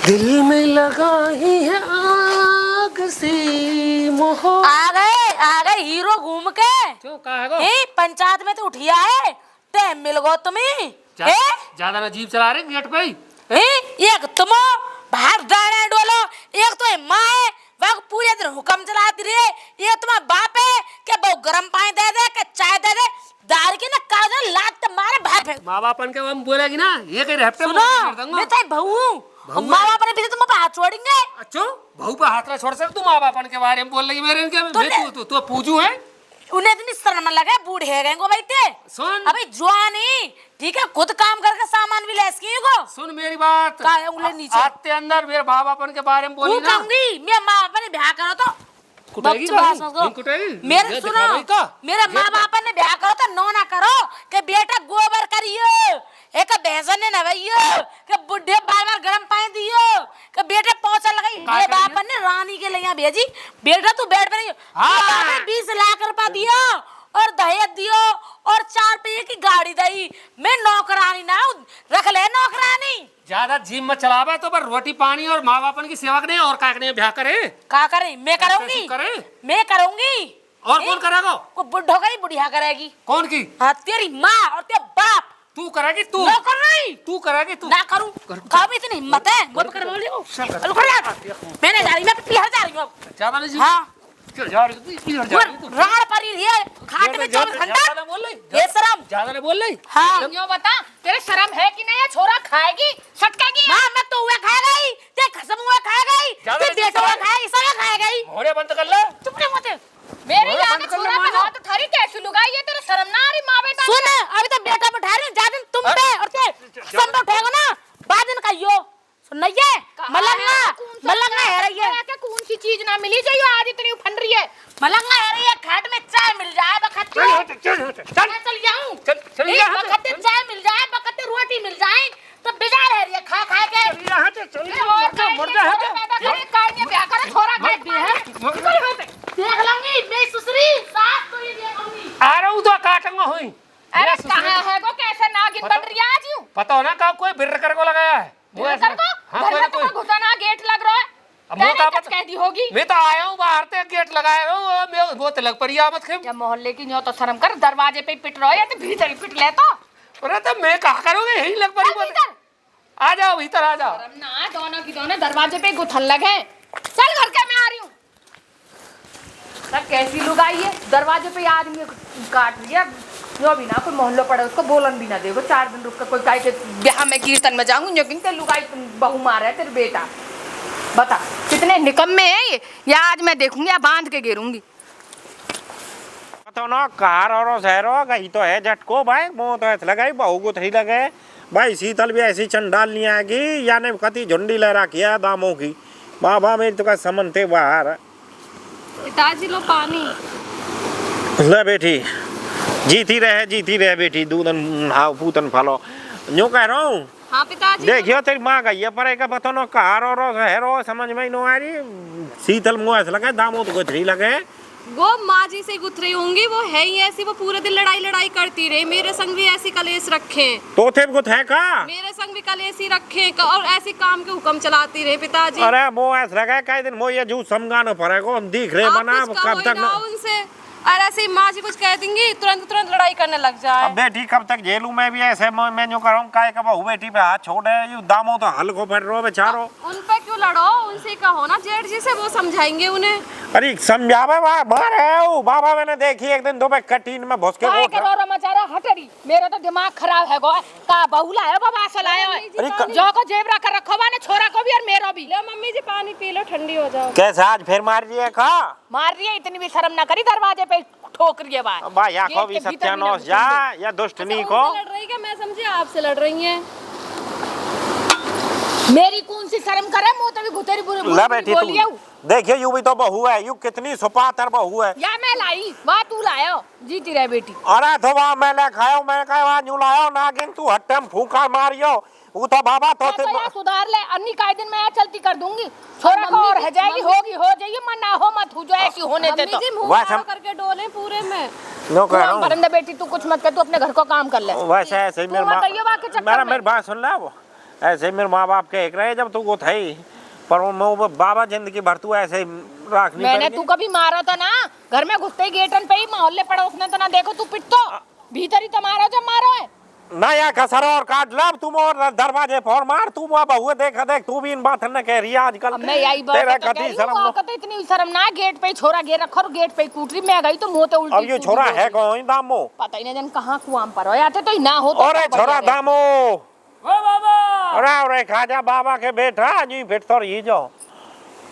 दिल में लगाई है आग सी मोहब्बत। आ गए हीरो घूम के। क्यों कहा है गो? पंचायत में तो उठिया है ते मिल गो तुम्हें। ज्यादा ना जीप चला रहे गेट पे ही। एक तुम बाहर डाले डोलो, एक तो माँ है वह पूरे दिन हुक्म चलाती रही, ये तुम्हारा बाप है कि वो गरम पानी दे दे के चाय दे दे, दार की ना कागज लात मारे भाग। माँ बापन के हम बोलेगी ना ये कहीं रहते सुनो मैं तो बहू हूँ, माँ बाप ने भी तुम पे हाथ छोड़ेंगे। अच्छा बहू पे हाथ ना छोड़ सकते तुम माँ बापन के बारे में बोल रही मेरे इनके तू पूजू है उन्हें इतनी शर्म लगे बूढ़े गए को भाई ते सुन अभी जवानी ठीक है खुद काम करके सामान भी ले सकी को सुन मेरी बात उंगली नीचे आते अंदर मेरे माँ बापन के बारे में बोली ना कहूंगी मैं माँ बाप ने ब्याह करो तो कुटेगी मेरे सुनो मेरे माँ बाप ने ब्याह करो तो नो ना करो कि बेटा गोबर करियो एक भैंसा ने नवाइयो कि बुढ़े बार बार गर्म पानी दियो कि बेटे पहुंचा लगाई मेरे बाप ने रानी के लिए भेजी बेटा तू बेड पे नहीं 20 लाख रुपया दियो और दहेज दियो और 4 पहिए की गाड़ी दी मैं नौकरानी ना रख ले नौकरानी ज्यादा जिम में चलावा तो पर रोटी पानी और माँ बापन की सेवा करने और क्या करने ब्याह करे क्या करे मैं करूंगी मैं करूंगी और कौन करेगा वो बुढ़ो का ही बुढ़िया करेगी कौन की हाँ तेरी माँ और तेरा बाप तू करेगी तू ना कर रही तू करेगी तू ना करूं कभी इतनी हिम्मत है वो कर बोली हो मैंने जा रही मैं पिहर जा रही हूं ज्यादा नहीं हां क्यों जा रही तू पिहर जा रही तू राड़ परी है खाट में 24 घंटा ज्यादा बोल रही ये शर्म ज्यादा नहीं बोल रही हां यो बता तेरे शर्म है कि नहीं है छोरा खाएगी सटकेगी हां मैं तो हुआ खा गई ते खसम हुआ खा गई ते बेटा हुआ खाएगी सब खा गई होरे बंद कर ले चुप नहीं होते मेरी जान छोरा पे हाथ उठारी कैसे लुगाई है तेरे शर्म ना आ रही मां बेटा सुन अभी तो बेटा पे उठा रही हूं ज्यादा तुम पे और ते सब पे उठाएगा ना बाद दिन कहियो सुनइए मलंगा है रही है क्या कौन सी चीज ना मिली जो आज इतनी उफन रही है मलंगा है रही है खाट में चाय मिल जाए बखत चल जाऊं चल बखत चाय मिल जाए बखत रोटी मिल जाए तो बिजार है ये खा खा के यहां से चल और मुर्दा है पैदा करे काहे ब्याह करे छोरा के देख लूंगी मैं सुसरी सास तो ये देखूंगी आ रहा हूं तो काटूंगा हुई अरे कहां है वो कैसे नागिन बन रही है आज यूं पता हो ना का कोई बिर कर को लगाया है घर को घर में तुम्हें घुसाना गेट लग रहा है कह दी होगी मैं तो आया हूँ बाहर से गेट लगाया हूँ मैं वो तो लग पड़ी आमद के या मोहल्ले की न्यों तो शर्म कर दरवाजे पे पिट रहा है या तो भीतर ही पिट ले तो अरे तो मैं कहा करूँगी यही लग पड़ी भीतर आ जाओ भीतर आ जाओ शर्म ना दोनों की दोनों दरवाजे पे गुथन लगे चल घर के मैं आ रही हूँ तब कैसी लुगाई है दरवाजे पे आदमी काट लिया जो भी ना कोई मोहल्ला पड़े उसको बोलन भी ना देगो 4 दिन रुक कर कोई काहे के ब्याह में कीर्तन में जाऊंगी जो कि लुगाई बहू मार है तेरे बेटा बता कितने निकम्मे हैं ये या आज मैं देखूंगी या बांध के गिरूंगी तो ना कार और शहरों गई तो है झटको भाई वो तो ऐसे लगाई बहू को थी लगे भाई शीतल भी ऐसी चंडाल नहीं आएगी या नहीं कति झुंडी लहरा किया दामों की बाबा मेरी तो का समन थे बाहर पिताजी लो पानी ले बेटी जीती रहे बेटी दूधन हाव पूतन फलो यूँ कह रहा हूँ हाँ पिताजी देखियो तेरी माँ गई है पर एक बता नो कार और शहरों समझ में नो आ रही शीतल मुँह ऐसे लगे दामों तो गुथरी लगे वो माँ जी से गुथरी होंगी वो है ही ऐसी वो पूरे दिन लड़ाई करती रही मेरे संग भी ऐसी कलेश रखे तो थे कुछ है का मेरे संग भी कलेश ही रखे और ऐसी काम के हुक्म चलाती रहे पिताजी अरे वो ऐसे लगा कई दिन वो ये जू समझाना पड़ेगा दिख रहे बना कब तक उनसे और ऐसे माँ जी कुछ कह देंगी तुरंत लड़ाई करने लग जाए अब बेटी कब तक झेलूं मैं भी ऐसे मैं जो कर रहा हूँ काय का बहू बेटी पे हाथ छोड़े ये दामों तो हल को फट रहो बेचारो उन पे क्यों लड़ो उनसे कहो ना जेठ जी से वो समझाएंगे उन्हें अरे समझावे बाहर है बाबा मैंने देखी एक दिन दो पे कटीन में भुस के काय करो रमाचारा हटड़ी मेरा तो दिमाग खराब है गो का बहू लायो बाबा से लायो जो को जेब रख रखो बाने छोरा को भी और मेरा भी ले मम्मी जी पानी पी लो ठंडी हो जाओ कैसे आज फिर मार दिए खा मार रही है इतनी भी शर्म ना करी दरवाजे पे ठोक रही है बात भाई आंखों भी सत्यानाश जा या दुष्टनी को लड़ रही है मैं समझी आपसे लड़ रही हैं मेरी कौन सी शर्म करे मुंह तो भी घुतेरी बुरी ले बेटी तू देखिए यू भी तो बहू है यू कितनी सुपातर बहू है या मैं लाई वाह तू लायो जीती रहे बेटी अरे तो वहाँ मैं ले खायो मैं कहा वहाँ यूं लायो नागिन तू हट्टम फूका मारियो वो तो बाबा तो सुधार ले अन्नी काय दिन मैं चलती कर दूंगी छोरा को और है जाएगी होगी हो जाएगी मन ना हो मत हो जो ऐसी होने दे तो वैसे करके डोले पूरे में नो कह रहा हूँ बरंदे बेटी तू कुछ मत कर तू अपने घर को काम कर ले वैसे ऐसे मेरी बात सुन ला वो ऐसे मेरे माँ बाप कह रहे जब तू को थे पर वो बाबा जिंदगी भर तू ऐसे रखनी मैंने तू कभी मारा था ना, घर में घुसते ही गेटन पे ही मोहल्ले पड़ोसने तो ना देखो तू पिट तो भीतर ही तो मारा जब मारो है ना या कसर और काट लब तुम और दरवाजे फोड़ मार तू वहाँ हुए देखा देख तू भी इन बात न कह रही है आजकल। मैं यही बात तेरा तो कह कति रही शर्म हूँ, न- आका तो इतनी शर्म ना, गेट पे ही छोरा गे रखा और गेट पे ही कूटरी, मैं गई तो मुंह तो उल्टी अब ये सूधी छोरा बोली। है कौन दामो? पता ही नहीं जन कहाँ कुआम पर हो आते तो ही ना हो तो अरे क्या छोरा बढ़िया है। दामो ओ बाबा अरे खाजा बाबा के बेटा जी फिर तो ये जो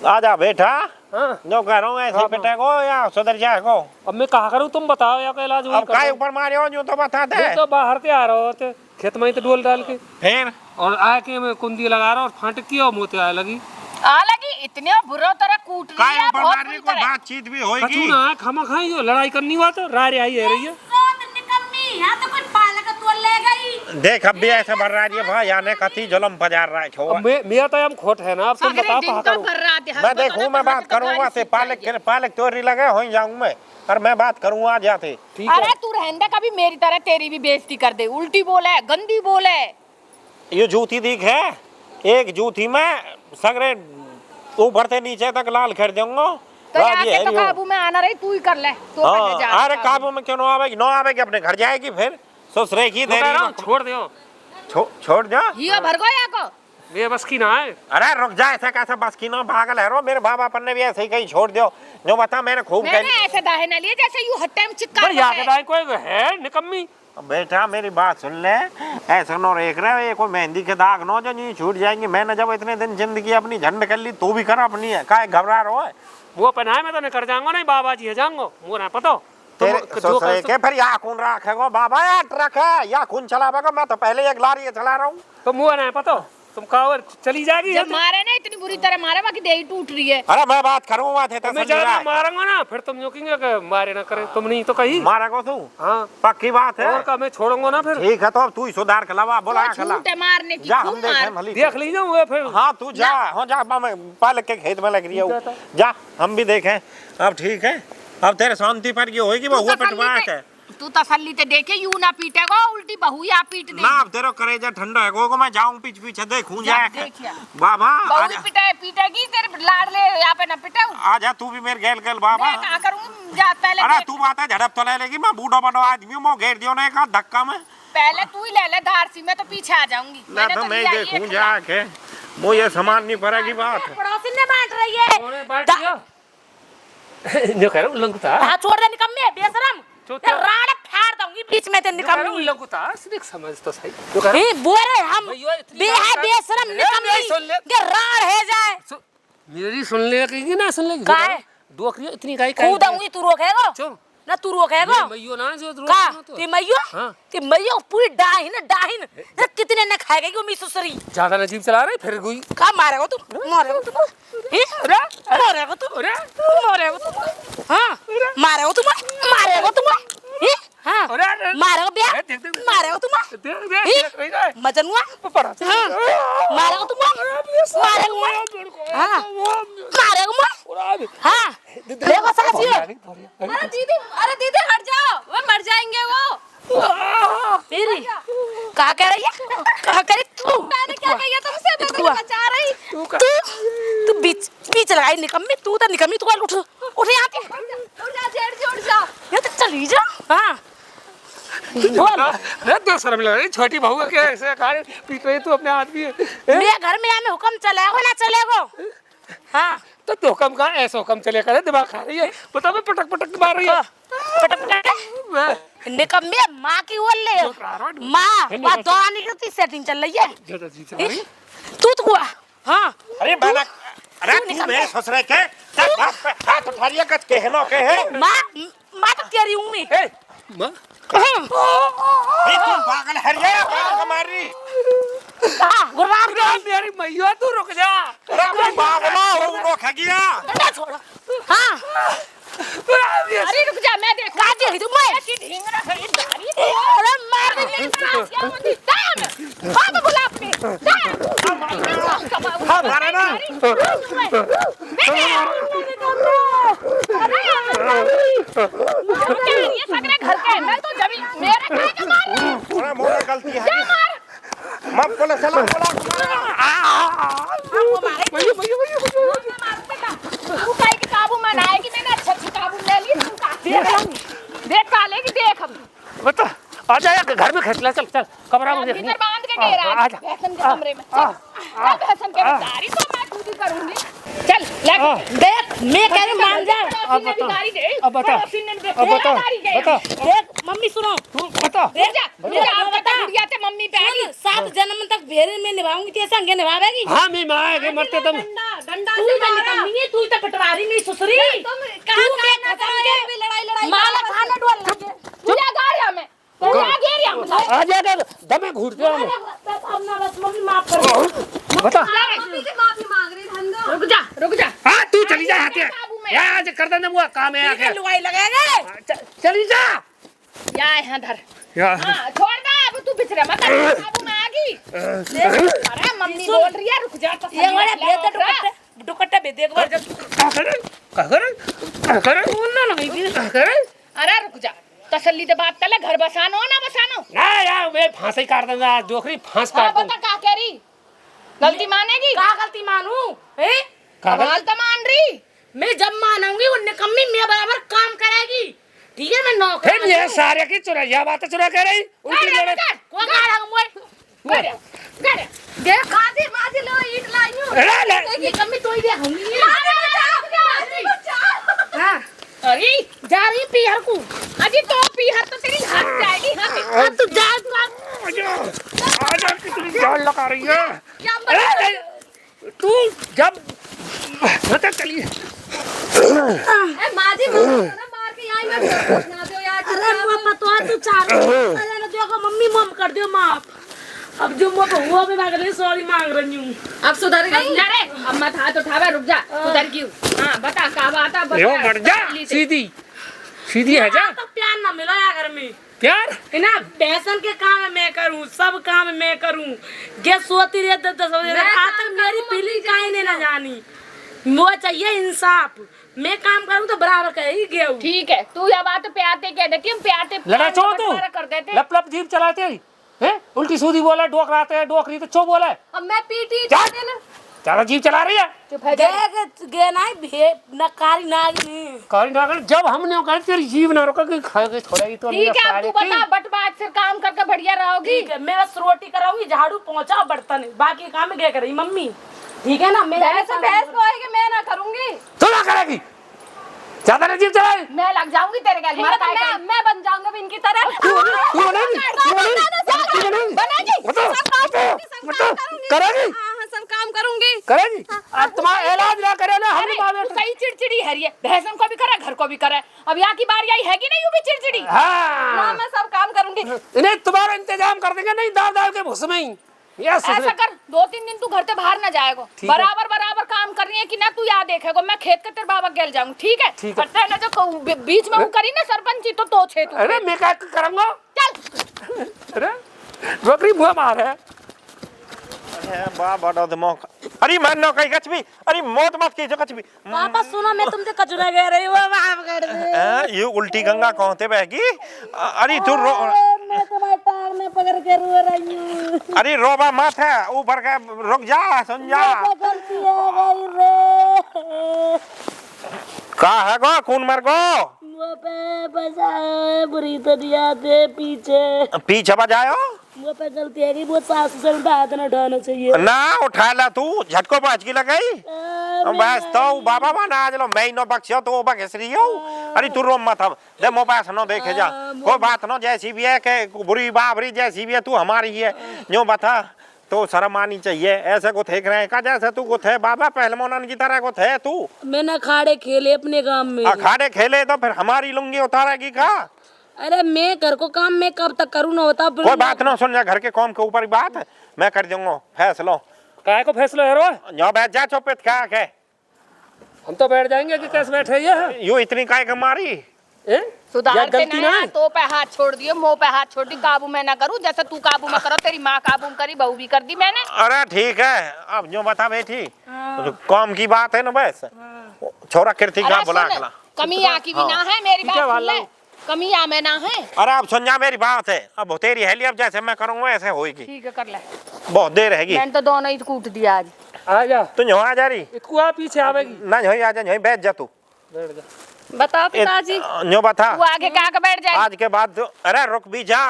आजा बेटा हाँ जो कह रहा हूँ ऐसे बेटे को या सुधर जाएगो। अब मैं कहा करूँ तुम बताओ या का इलाज वही अब काय करो। ऊपर मारे हो जो तो बता दे। मैं तो बाहर से आ रहा होते खेत में ही तो डोल डाल के फिर और आके मैं कुंदी लगा रहा और फाटक की और मोते आए लगी। आ लगी इतने बुरा तरह कूट रही काय है ऊपर बहुत मारने बुरी को तरह। बातचीत भी कछु होगी। ना है खामा खाई जो लड़ाई करनी हुआ तो राय आई है रही है। यहाँ तो कुछ पालक तोड़ ले गई। देख अब भी ऐसे भर रहा है भाई याने कति जुलम पजार रहा है छोरा। अब मेरा तो हम खोट है ना, अब तुम सगरे बताओ दिन कहाँ का करूँ। भर रहा थे, मैं देखूं मैं बात करूंगा से पालक तोरी लगे हो जाऊं मैं और मैं बात करूंगा जाते। ठीक है अरे तू रहने दे, कभी मेरी तरह तेरी भी बेइज्जती कर दे, उल्टी बोले गंदी बोले। ये जूती दिख है एक जूती में सगरे ऊपर से नीचे तक लाल कर दूंगा। तो आके तो काबू में आना रही, तू ही कर ले तो पहले जा। अरे काबू में क्यों ना आवेगी अपने घर जाएगी फिर ससुरे की तो कह रहा हूँ, देरी छोड़ दो छोड़ जा। ये भर गया को ये बस की ना है। अरे रुक जा ऐसा कैसे बस की ना पागल है रो मेरे बाबा अपन ने भी ऐसे ही कहीं छोड़ दियो जो बता मैंने खूब मैंने ऐसे दाहे न लिए जैसे यू हर टाइम चिक्का भाई या के दाई कोई है निकम्मी। बेटा मेरी बात सुन ले ऐसा नो देख रहे ये कोई मेहंदी के दाग नो जो नहीं छूट जाएंगे। मैंने जब इतने दिन जिंदगी अपनी झंड कर ली तू भी कर अपनी है काय घबरा रहा है। वो पहनाए मैं तो नहीं कर जाऊंगा नहीं बाबा जी है जाऊंगा वो ना पता तेरे ससुरे के फिर या खून रखेगो बाबा या ट्रक है या खून चलावेगा। मैं तो पहले एक लारी चला रहा हूँ। तो मुँह ना पता तुम कहो चली जाएगी जब मारे ना इतनी बुरी तरह मारे बाकी देही टूट रही है। अरे मैं बात करूँगा थे मैं ज्यादा मारूंगा ना फिर तुम जोकेंगे कि मारे ना करे तुम नहीं तो कही मारेगो तू हाँ पक्की बात है। और का मैं छोड़ूंगा ना फिर ठीक है तो अब तू ही सुधार के लवा बोला तो खला झूठ है मारने की, जा खूब हम देखें मार। भली देख लीजिए वो फिर। हाँ तू जा हो जा मैं पालक के खेत में लग रही हूँ जा हम भी देखें। अब ठीक है अब तेरे शांति पर ये होगी वो पिटवा के तू तसल्ली ते देखे यू ना पीटेगा उल्टी बहू या पीट दे। ना अब तेरा करेजा ठंडा है को मैं जाऊं पीछे पीछे देखूं जा, जाके देखिया। बाबा बहू आजा पीटेगी तेरे लाडले यहाँ पे ना पिटाऊ। आजा तू भी मेरे गेल गेल बाबा। मैं क्या करूँ जा पहले अरे देख। तू बात है झड़प तो ले लेगी मैं बूढ़ा बनो आदमी हूँ मैं घेर दियो ना एक धक्का में पहले तू ही ले ले धार सी, मैं तो पीछे आ जाऊंगी। ना तो मैं देखूं जाके मुझे सामान नहीं पड़ेगी बात। पड़ोसी ने बांट रही है। उन्हें बांट दिया जो कह रहा हूँ लंगुता हाँ छोड़ दे निकम्मे बेशरम। चुप। राड़ फाड़ दूंगी बीच में ते जो कह रहा हूँ निकम्मी। लंगुता सिर्फ समझ तो सही जो कह रहा हूँ बोले हम भैया इतनी बे बात है कर- बेशरम अरे मेरी सुन ले। निकम्मी के राड़ है जाए। मेरी सुन लेगी ना सुन लेगी का है? डोकरी इतनी गाय कूद दूंगी तू रोकेगो चो ना तू रोकेगो मैयो ना जो का तो ती मैयो हाँ। ती मैयो पूरी डाहिन कितने ने खाएगा कि मिस ससुरी ज्यादा नजीब चला रहे फिर कोई का मारेगा तू मारेगा तू मारेगा तू मारेगा तू हाँ मारेगा तू मारेगा तू हाँ मारेगा बे मारेगा तू मजनुआ हाँ मारेगा तू मारेगा हाँ मारेगा हाँ देखो साथियों अरे दीदी हट जाओ, वो मर जाएंगे वो। मेरी कहा कह रही है कहा कह रही तू मैंने क्या किया तुमसे? मैं तो बचा रही। तू बीच बीच लगाई निकम्मी तू तो निकम्मी तू उठ उठ यहाँ पे उठ जा जेठ जी, उठ जा। ये तो चली जा हाँ बोल अरे तो शर्म लग रही छोटी बहू के ऐसे कार्य पीट रही तू अपने आदमी है मेरे घर में हमें हुक्म चलेगा ना चलेगा हाँ तो हुक्म का ऐसा हुक्म चले करे दिमाग खा रही है बता मैं पटक पटक मार रही है पटक पटक निकम्मी माँ की बोल ले माँ बात दो आने की सेटिंग चल रही है ज्यादा जी चला रही तू तो हुआ हाँ अरे बालक अरे तू मेरे ससुरे के हाथ उठा लिया कच कहनो के है माँ तो कह रही हूँ मैं है मां ए तू पागल हरिया पागल मारी हाँ गुरबार मेरी मैया तू रुक जा अरे मैं पागल हूं रोक गया ना छोड़ो हाँ अरे रुक जा, मैं देख कहाँ दे रही तू मैं की ढींगरा खरीदारी। अरे मार देंगे हाँ तो बुला अपने हां मारे ना ये सगरे घर के अंदर तो जमीन मेरे घर के मार अरे मोर गलती है मैं पुलिस चला तू काहे के काबू में ना आएगी, मैंने अच्छा काबू ले ली, तू का देख का लेगी, देख अब बता आ जा यार, घर में खींच ले, चल चल कमरा में देख भीतर बांध के डेरा आ जा। भैसन के कमरे में चल भैसन के दारी तो मैं खुद ही करूंगी, चल ले देख मैं कह रही मान जा। अब बता, अब बता, अब बता, बता, देख मम्मी सुनो, तू बता, देख जा मुझे आप बता बुढ़िया से मम्मी पे आ गई, 7 जन्म तक भेरे में निभाऊंगी तेरे संगे निभावेगी। हाँ मैं मारेंगे मरते तुम। डंडा तू से तो मारा। निकम्मी है, तू तो कटवारी नहीं सुसरी। तुम कहाँ ना करोगे भी लड़ाई माला खाने डोल लगे। तुझे गाड़िया में तो आ गेरिया में आ जा दमे घूरते हम। अब ना बस मम्मी माफ कर दो। बता मम्मी से माफी मांग रही धंधो। रुक जा हाँ तू चली जा हाथे यार, आज कर देना वो काम है आके लुगाई लगेगा। चली जा या यहाँ धर यार। हाँ छोड़ दे, अब तू पिछड़े मत काबू में आ गई। अरे मम्मी बोल रही है रुक जा, तो ये वाला भेद दुपट्टे दुपट्टे भेद एक बार जब अरे रुक जा, तसल्ली से बात कर ले, घर बसानो ना बसानो। ना यार मैं फांसी काट दूंगा, डोकरी फांस हाँ काट दूं। बता क्या कह रही, गलती मानेगी? का गलती मानूं? हैं? कमाल तो मान रही। मैं जब मानूंगी वो निकम्मी मेरे बराबर काम करेगी। ठीक है मैं नौकर फिर ये सारे की चुराइया बातें चुरा कह रही उनकी जोड़े को गाड़ा मोय देख खादी माजी लो ईट लाई हूं। अरे ले निकम्मी तो ही दे होंगी। हां अरे जा रही पीहर को, अजी तो पीहर तो तेरी हाथ जाएगी। हां तू जा आजा कितनी जान लगा रही है। अरे तू जब बता चलिए ए माजी ना मार के आई मैं ना दो यार। अरे पापा तो तू चार अरे देखो मम्मी मम कर दियो माफ। अब जो मैं हुआ भी मांग रही सॉरी मांग रही हूँ। अब सुधर गई। जा रे अब मत हाथ उठावे, रुक जा, सुधर क्यों? हां बता का बात है, यो बता। मर जा सीधी सीधी है जा। तो प्यार ना मिला या घर में प्यार है ना, पैसन के काम मैं करूं, सब काम मैं करूं। गैस सोती रहे 10 बजे आज तक मेरी फीलिंग काहे नहीं ना जानी। वो चाहिए इंसाफ, मैं काम करूं तो बराबर कहेगी गेहूं। ठीक है तू यह बात प्याते कह देती, हम प्याते लड़ा चो तू कर देते। लप लप जीभ चलाते हैं, उल्टी सीधी बोला, डोकराते हैं, डोकरी तो चो बोला है। अब मैं पीटी जा। देना। ज्यादा जीभ चला रही है। चुप है जा। गे ना भे नकारी नागिनी। कारी ना कर, जब हमने कहा तेरी जीभ ना रोका कि खाएगी थोड़ा ही तो ठीक है अब तू बता, बटवाज से काम करके बढ़िया रहोगी। ठीक है मैं बस रोटी कराऊंगी, झाड़ू पहुंचा बर्तन, बाकी काम क्या करेगी मम्मी। ठीक है ना मैं बहस को आएगी मैं ना करूंगी। तू ना करेगी, ज्यादा ना जीभ चलाए। मैं लग जाऊंगी तेरे गल। ठीक है तो मैं बन जाऊंगा भी इनकी तरह। तू बनाएगी, करेगी हाँ सब काम करूंगी। करेगी। अब तुम्हारा इलाज ना करे ना हम अरे तू सही चिड़चिड़ी है ये, भैंसों को भी करे घर को भी करे। अब यहाँ की बारी आई है कि नहीं, यूं भी चिड़चिड़ी। ना हाँ मैं सब काम करूंगी। इन्हें तुम्हारा इंतजाम कर देंगे, नहीं दाल दाल के भूस में ही। यस ऐसा कर 2-3 दिन तू घर से बाहर ना जाएगा, ठीक है। बराबर बराबर काम करनी है कि ना तू याद देखेगा। मैं खेत के तेरे बाबा गेल जाऊंगी, ठीक है? ठीक है। पता है ना जो बीच में वो करी ना सरपंची तो छे तू। अरे मैं क्या करूंगा? चल अरे बकरी मुँह मार है। बा बड़ा दिमाग। अरे मैं न कहीं कच भी, अरे मौत मत कीजिए कच भी। पापा सुनो मैं तुमसे कचरा कह रही हूँ, माफ कर दे। ये उल्टी गंगा कहते बहगी। अरे तू रो, मैं तुम्हारे टांग में पकड़ के रो रही हूँ। अरे रोबा मत है, ऊपर का रुक जा, सुन जा। गलती हो गई रे। का है गो खून मर गो, वो पे बजाए बुरी दुनिया दे पीछे पीछे बजायो वो पे गलती है कि वो सास से उल्टा हाथ न उठाना चाहिए ना, उठा ला तू झटको पाँच की लगाई। बस तो बाबा बना आज लो मैं नो बख्शियो तो बख्श रही हो। अरे तू रो मत, अब दे मोबाइल नो देखे जा, कोई बात नो जैसी भी है के बुरी बाबरी जैसी भी है तू हमारी है, जो बता तो शर्म आनी चाहिए। ऐसे को थे रहे का जैसे तू को थे बाबा पहलवान की तरह को थे तू। मैंने अखाड़े खेले अपने काम में। अखाड़े खेले तो फिर हमारी लुंगी उतारेगी का? अरे मैं घर को काम मैं कब तक करूँ ना होता। कोई बात ना, सुन जा, घर के काम के ऊपर बात है, मैं कर दूंगा फैसलो। काय को फैसला है रो? यहाँ बैठ जा चुप क्या के, हम तो बैठ जाएंगे कि कैसे बैठे ये? यूं इतनी काय का मारी सुधारते ना, तो पे हाथ छोड़ दियो, मुंह पे हाथ छोड़ दी। काबू मैं ना करूं, जैसे तू काबू में करो, तेरी माँ काबू में करी, बहू भी कर दी मैंने। अरे ठीक है, अब जो बता बेटी तो काम की बात है ना, बस छोरा कीर्ति का बुला खला। कमी आ की भी ना है, मेरी बात सुन ले, कमी आ में ना है। अरे अब सुन जा मेरी बात है, अब तेरी हेली अब जैसे मैं करूंगा ऐसे होएगी। ठीक है कर ले। बहुत देर हैगी। मैंने तो दोनों ही कूट दिया आज। आ जा तू यहाँ आ जा रही इसको आ पीछे आवेगी ना, यहीं आ जा, यहीं बैठ जा तू। बैठ जा बताओ पिताजी। न्यो बता तू आगे क्या के बैठ जाए। आज के बाद अरे रुक भी जा,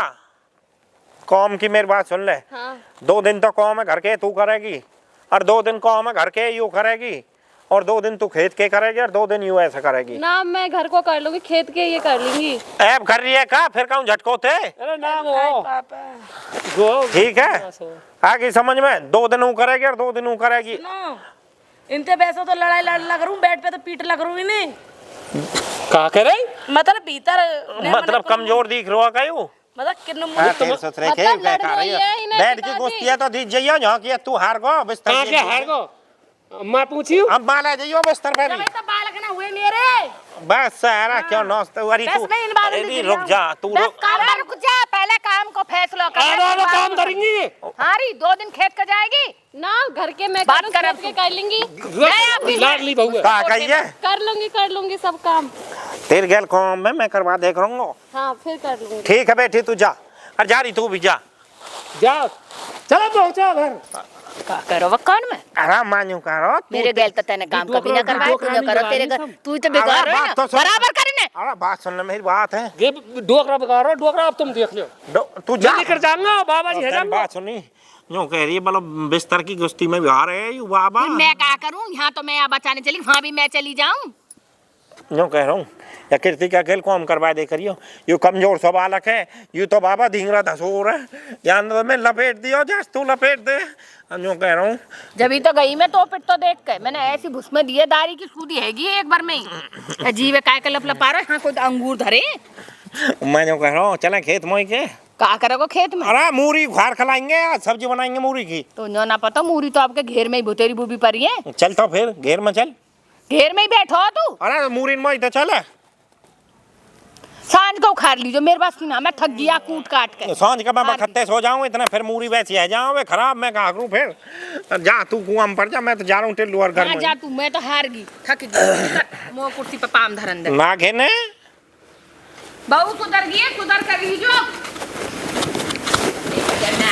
कौम की मेरी बात सुन ले। हाँ 2 दिन तो कौम है घर के तू करेगी, और 2 दिन कौम है घर के यू करेगी, और 2 दिन तू खेत के करेगी, और 2 दिन यू ऐसा करेगी। ना मैं घर को कर लूंगी, खेत के ये कर लूंगी। ऐब कर रही है का, फिर कहूँ झटको थे। अरे ना हो गो ठीक है आगे समझ में, 2 दिन वो करेगी और 2 दिन वो करेगी। इनते वैसे तो लड़ाई लग रहा हूँ, बेड पे तो पीट लग रही नहीं। का करे मतलब भीतर मतलब कमजोर दिख रहा का यू, मतलब किन्नु तेरे ससुरे के मतलब लड़ कहता रही रही है, इन्हें बैठ के पिताजी। गोश्तियां तो दी जाइयो, यहाँ की तू हार गो बिस्तर कहाँ की के हार गो मैं पूछी हूँ अब माला जाइयो बिस्तर पे भी। तो बालक ना हुए मेरे। बस सारा क्यों नौस्त अरे बस तू मैं इन बातों में अरे गिर रुक जाऊं। जा तू बस रुक। काम पर रुक जा, पहले काम को फैसला कर। आधा काम करेंगी हारी 2 दिन खेत का जाएगी। ना घर के मैं बात करूँ, कर खेत के कर लूंगी, लाडली बहू है का कहिए कर लूंगी सब काम। तेरे गैल कौम में मैं करवा देख रहा हूँ। हाँ फिर कर लूंगी। ठीक है बेटी तू जा, और जा रही तू भी जा। जा चलो पहुंचा घर का करो वकान में आराम मान्यू करो मेरे गैल तो तेने काम कभी ना करवाए, तू ना करो तेरे घर तू तो बेकार अरे है बात ना, तो सुन। बराबर करने। अरे बात सुनने मेरी बात है, ये डोकरा बेकार हो, डोकरा अब तुम देख लो। तू जा लेकर जाऊंगा बाबा जी है तेरी बात सुनी, यूं कह रही है मतलब बिस्तर की गुस्ती में भी हार है यू बाबा। मैं क्या करूं, यहाँ तो मैं यहाँ बचाने चली, वहाँ भी मैं चली जाऊं। यूं कह रहा हूँ या कीर्ति का खेल को हम करवा दे करियो, यू कमजोर सा बालक है, यू तो बाबा धींगरा धसोर है, या में लपेट दियो जैस तू लपेट दे। यूं कह रहा हूँ जब ही तो गई मैं तो पिट तो देख के मैंने ऐसी भुस में दिए दारी की सूदी हैगी एक बार में ही। अजीब काय का लपलपा रहा, यहाँ कोई तो अंगूर धरे। मैं यूं कह रहा हूँ चले खेत मोई के। क्या करोगे खेत में? अरे मूरी खार खिलाएंगे, आज सब्जी बनाएंगे मूरी की। तो जो ना पता, मूरी तो आपके घेर में ही भुतेरी बुबी परी है। चल तो फिर घेर में चल। घेर में ही बैठो तू, अरे मूरी में तो चल, सांझ को उखाड़ लीजो, मेरे पास ना मैं थक गया कूट काट के। सांझ का मैं बखत्ते सो जाऊं इतना, फिर मूरी वैसी है जाऊं खराब, मैं कहा करूं फिर। जा तू कुआं में पड़ जा, मैं तो जा रहा हूँ टिल्लू और घर हाँ में। जा तू, मैं तो हार गई, थक गई। मोह कुर्सी पे पाम धरन दे। ना घेने बहू सुधर गई, सुधर कर लीजो। ना